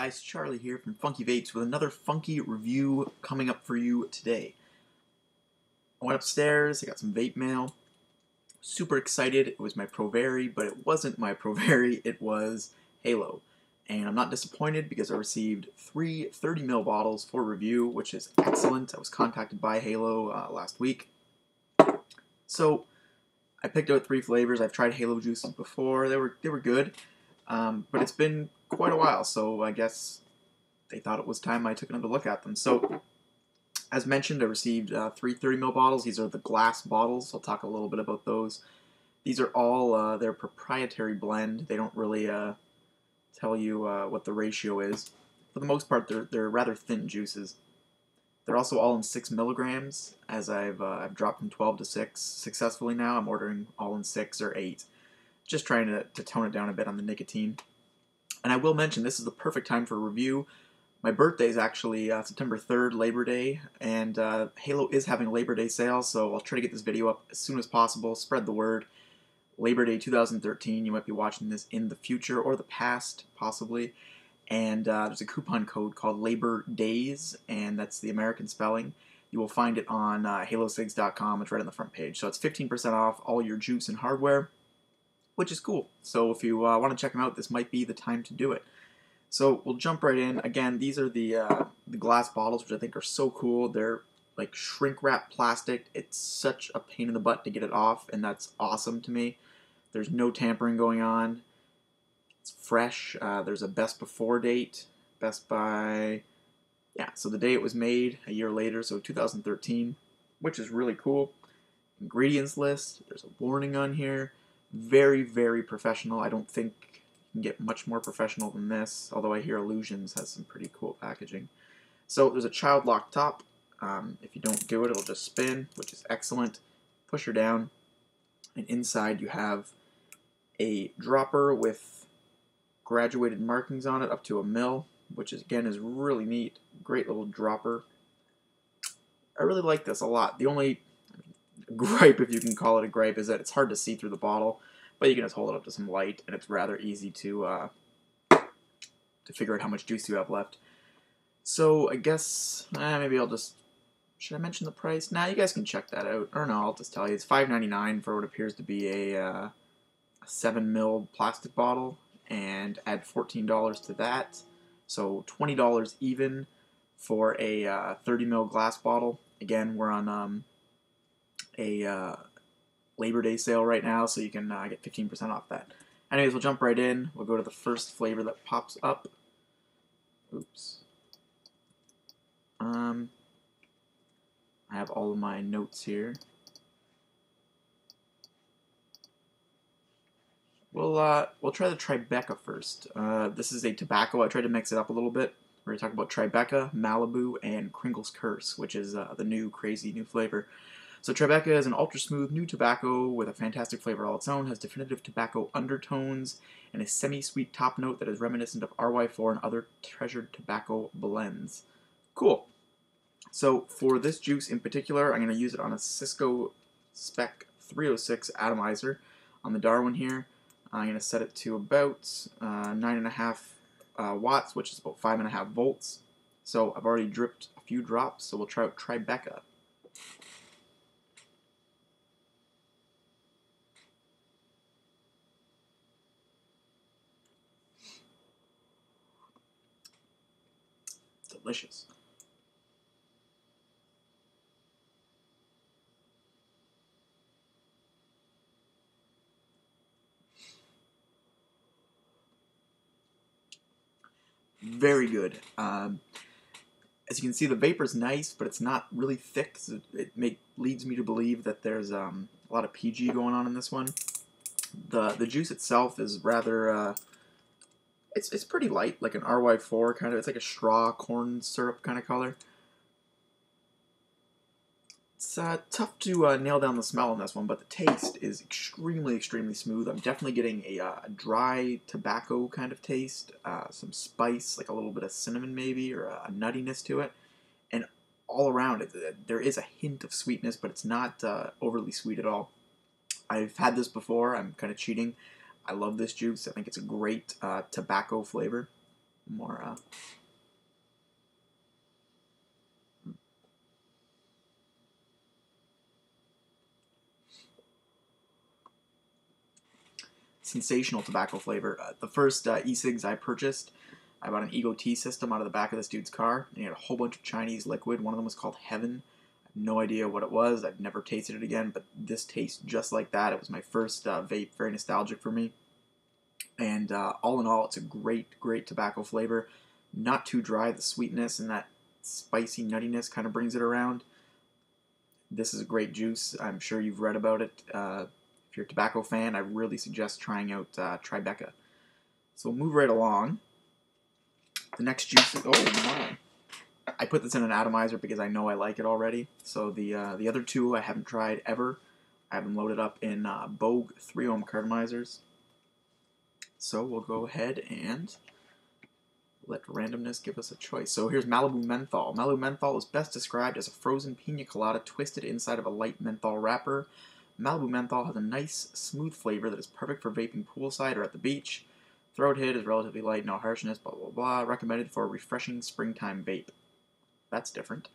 guys, Charlie here from FunkyVapes with another funky review coming up for you today. I went upstairs, I got some vape mail, super excited. It was my Provari, but it wasn't my Provari, it was Halo. And I'm not disappointed because I received 3 30ml bottles for review, which is excellent. I was contacted by Halo last week. So I picked out 3 flavors. I've tried Halo juices before, they were good. But it's been quite a while, so I guess they thought it was time I took another look at them. So, as mentioned, I received 3 30ml bottles. These are the glass bottles. I'll talk a little bit about those. These are all their proprietary blend. They don't really tell you what the ratio is. For the most part, they're rather thin juices. They're also all in 6 milligrams, as I've dropped from 12 to 6 successfully now. I'm ordering all in 6 or 8. Just trying to tone it down a bit on the nicotine. And I will mention, this is the perfect time for a review. My birthday is actually September 3rd, Labor Day, and Halo is having a Labor Day sale, so I'll try to get this video up as soon as possible, spread the word. Labor Day 2013, you might be watching this in the future, or the past, possibly. And there's a coupon code called Labor Days, and that's the American spelling. You will find it on halocigs.com, it's right on the front page. So it's 15% off all your juice and hardware, which is cool. So if you want to check them out, this might be the time to do it. So we'll jump right in. Again, these are the glass bottles, which I think are so cool. They're like shrink wrap plastic. It's such a pain in the butt to get it off, and that's awesome to me. There's no tampering going on. It's fresh. There's a best before date. Best by, yeah, so the day it was made, a year later, so 2013, which is really cool. Ingredients list. There's a warning on here. Very, very professional. I don't think you can get much more professional than this, although I hear Illusions has some pretty cool packaging. So there's a child lock top. If you don't do it, it'll just spin, which is excellent. Push her down, and inside you have a dropper with graduated markings on it up to 1 mil, which is, again, is really neat. Great little dropper. I really like this a lot. The only gripe, if you can call it a gripe, is that it's hard to see through the bottle, but you can just hold it up to some light, and it's rather easy to figure out how much juice you have left. So I guess maybe I'll just, should I mention the price? Nah, you guys can check that out. Or no, I'll just tell you, it's $5.99 for what appears to be a 7 ml plastic bottle, and add $14 to that, so $20 even for a 30 ml glass bottle. Again, we're on a Labor Day sale right now, so you can get 15% off that. Anyways, we'll jump right in. We'll go to the first flavor that pops up. Oops. I have all of my notes here. We'll try the Tribeca first. This is a tobacco. I tried to mix it up a little bit. We're going to talk about Tribeca, Malibu, and Kringle's Kurse, which is the new crazy new flavor. So Tribeca is an ultra-smooth new tobacco with a fantastic flavor all its own, has definitive tobacco undertones, and a semi-sweet top note that is reminiscent of RY4 and other treasured tobacco blends. Cool. So for this juice in particular, I'm going to use it on a Cisco Spec 306 atomizer on the Darwin here. I'm going to set it to about 9.5 watts, which is about 5.5 volts. So I've already dripped a few drops, so we'll try out Tribeca. Delicious. Very good. As you can see, the vapor's nice, but it's not really thick, so it leads me to believe that there's a lot of PG going on in this one. The juice itself is rather, it's pretty light, like an RY4 kind of. It's like a straw corn syrup kind of color. It's tough to nail down the smell on this one, but the taste is extremely, extremely smooth. I'm definitely getting a dry tobacco kind of taste, some spice, like a little bit of cinnamon maybe, or a nuttiness to it. And all around, there is a hint of sweetness, but it's not overly sweet at all. I've had this before. I'm kind of cheating. I love this juice. I think it's a great tobacco flavor. more. Sensational tobacco flavor. The first e-cigs I purchased, I bought an Ego Tea system out of the back of this dude's car, and he had a whole bunch of Chinese liquid. One of them was called Heaven. I have no idea what it was. I've never tasted it again, but this tastes just like that. It was my first vape, very nostalgic for me. And all in all, it's a great, great tobacco flavor. Not too dry. The sweetness and that spicy nuttiness kind of brings it around. This is a great juice. I'm sure you've read about it. If you're a tobacco fan, I really suggest trying out Tribeca. So we'll move right along. The next juice is, oh my. I put this in an atomizer because I know I like it already. So the other two I haven't tried ever. I have them loaded up in Bogue 3-ohm cartomizers. So we'll go ahead and let randomness give us a choice. So here's Malibu Menthol. Malibu Menthol is best described as a frozen pina colada twisted inside of a light menthol wrapper. Malibu Menthol has a nice, smooth flavor that is perfect for vaping poolside or at the beach. Throat hit is relatively light, no harshness, blah, blah, blah. Recommended for a refreshing springtime vape. That's different.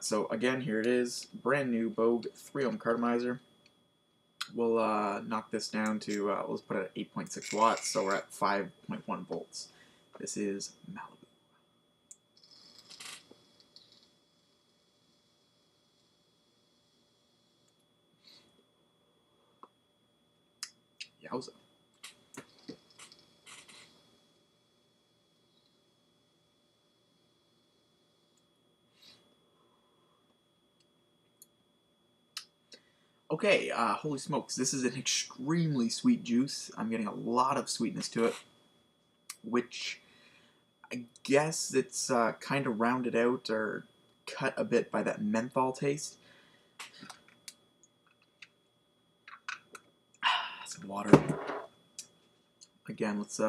So again, here it is. Brand new Bogue 3-ohm cartomizer. We'll knock this down to, let's put it at 8.6 watts, so we're at 5.1 volts. This is Malibu. Yowza. Okay, holy smokes, this is an extremely sweet juice. I'm getting a lot of sweetness to it, which I guess it's kind of rounded out or cut a bit by that menthol taste. Some water. Again, let's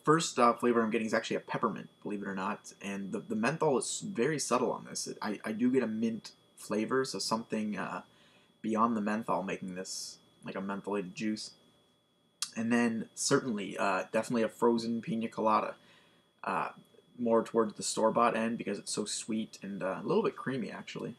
first flavor I'm getting is actually a peppermint, believe it or not, and the menthol is very subtle on this. I do get a mint flavor, so something beyond the menthol making this like a mentholated juice. And then certainly, definitely a frozen pina colada, more towards the store-bought end because it's so sweet and a little bit creamy actually.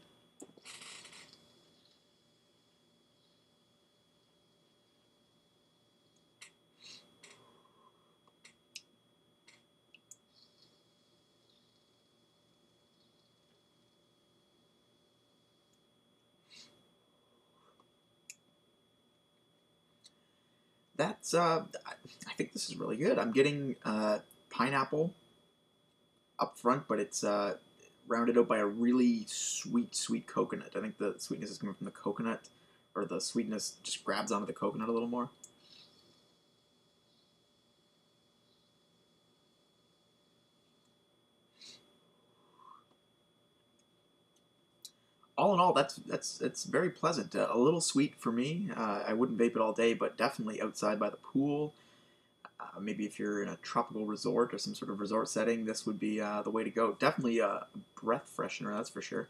That's, I think this is really good. I'm getting pineapple up front, but it's rounded out by a really sweet, sweet coconut. I think the sweetness is coming from the coconut, or the sweetness just grabs onto the coconut a little more. All in all, that's very pleasant. A little sweet for me. I wouldn't vape it all day, but definitely outside by the pool. Maybe if you're in a tropical resort or some sort of resort setting, this would be the way to go. Definitely a breath freshener, that's for sure.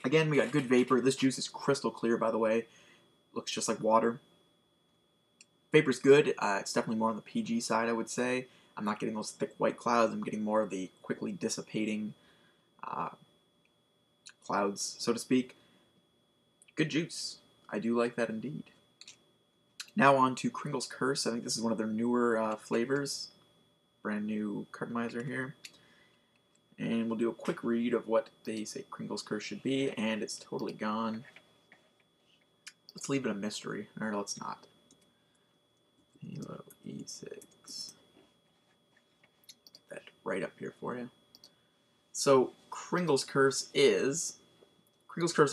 Again, we got good vapor. This juice is crystal clear, by the way. Looks just like water. Vapor's good. It's definitely more on the PG side, I would say. I'm not getting those thick white clouds. I'm getting more of the quickly dissipating clouds, so to speak. Good juice. I do like that indeed. Now on to Kringle's Kurse. I think this is one of their newer flavors. Brand new cartomizer here. And we'll do a quick read of what they say Kringle's Kurse should be, and it's totally gone. Let's leave it a mystery, or let's not. Halo e-cigs. That right up here for you. So Kringle's Kurse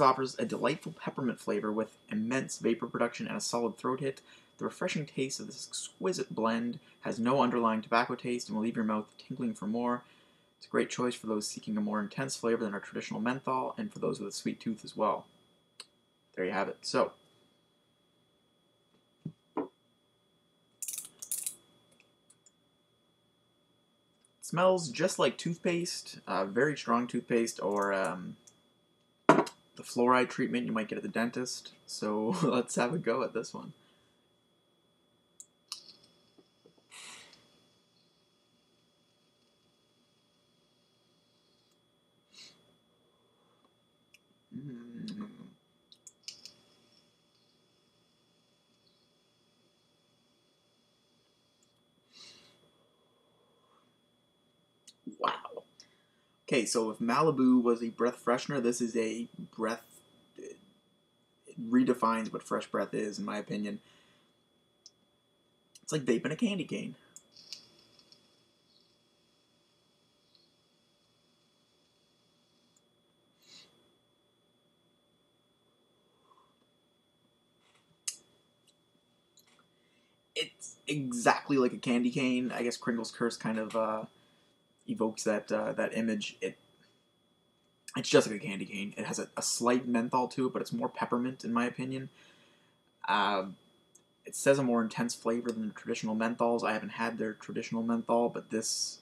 offers a delightful peppermint flavor with immense vapor production and a solid throat hit. The refreshing taste of this exquisite blend has no underlying tobacco taste and will leave your mouth tingling for more. It's a great choice for those seeking a more intense flavor than our traditional menthol, and for those with a sweet tooth as well. There you have it. So, Smells just like toothpaste, very strong toothpaste, or the fluoride treatment you might get at the dentist. So let's have a go at this one. Wow. Okay, so if Malibu was a breath freshener, this is a breath. It redefines what fresh breath is, in my opinion. It's like vaping a candy cane. It's exactly like a candy cane. I guess Kringle's Kurse kind of evokes that image. It's just like a candy cane. It has a slight menthol to it, but it's more peppermint in my opinion. It says a more intense flavor than the traditional menthols. I haven't had their traditional menthol, but this...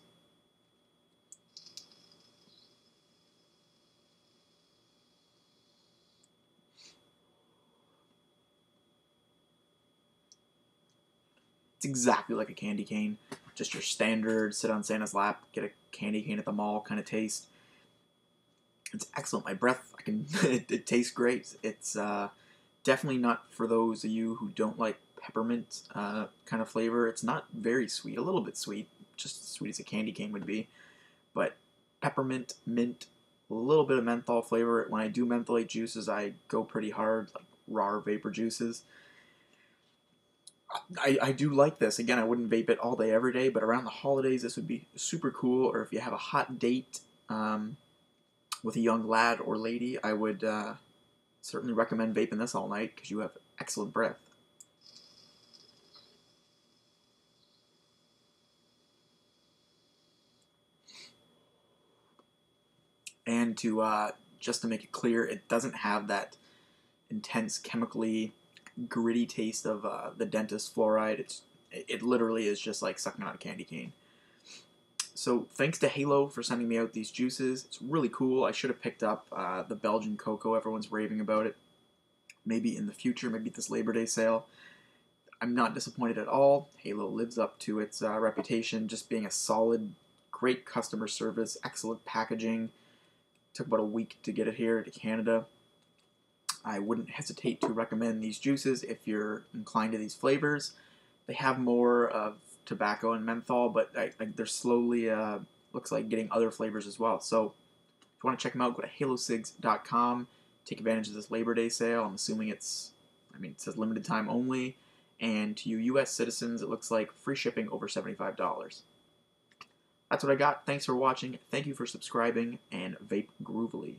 It's exactly like a candy cane. Just your standard sit on Santa's lap, get a candy cane at the mall kind of taste. It's excellent. My breath, it tastes great. It's definitely not for those of you who don't like peppermint kind of flavor. It's not very sweet, a little bit sweet, just as sweet as a candy cane would be. But peppermint, mint, a little bit of menthol flavor. When I do mentholate juices, I go pretty hard, like raw vapor juices. I do like this. Again, I wouldn't vape it all day, every day, but around the holidays, this would be super cool. Or if you have a hot date with a young lad or lady, I would certainly recommend vaping this all night because you have excellent breath. And just to make it clear, it doesn't have that intense chemically gritty taste of the dentist fluoride. It literally is just like sucking on a candy cane. So thanks to Halo for sending me out these juices. It's really cool. I should have picked up the Belgian cocoa. Everyone's raving about it. Maybe in the future, maybe this Labor Day sale. I'm not disappointed at all. Halo lives up to its reputation, just being a solid, great customer service, excellent packaging. Took about a week to get it here to Canada. I wouldn't hesitate to recommend these juices if you're inclined to these flavors. They have more of tobacco and menthol, but they're slowly, looks like, getting other flavors as well. So if you want to check them out, go to halocigs.com. Take advantage of this Labor Day sale. I'm assuming it says limited time only. And to you U.S. citizens, it looks like free shipping over $75. That's what I got. Thanks for watching. Thank you for subscribing, and vape groovily.